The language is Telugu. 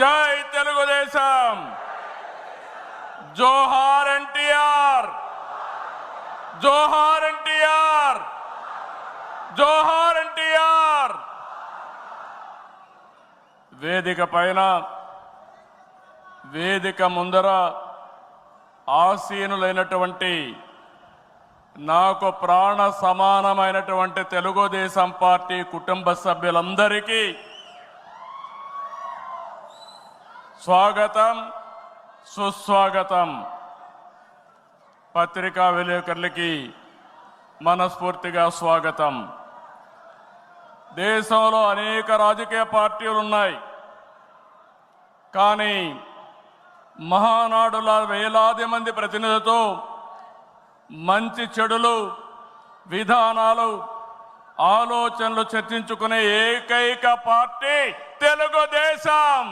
జై తెలుగుదేశం, జోహార్ ఎన్టీఆర్, జోహార్ ఎన్టీఆర్, జోహార్ ఎన్టీఆర్. వేదిక పైన, వేదిక ముందర ఆసీనులైనటువంటి నాకు ప్రాణ సమానమైనటువంటి తెలుగుదేశం పార్టీ కుటుంబ సభ్యులందరికీ స్వాగతం, సుస్వాగతం. పత్రికా విలేకరులకి మనస్ఫూర్తిగా స్వాగతం. దేశంలో అనేక రాజకీయ పార్టీలు ఉన్నాయి, కానీ మహానాడుల వేలాది మంది ప్రతినిధులతో మంచి చెడులు, విధానాలు, ఆలోచనలు చర్చించుకునే ఏకైక పార్టీ తెలుగుదేశం.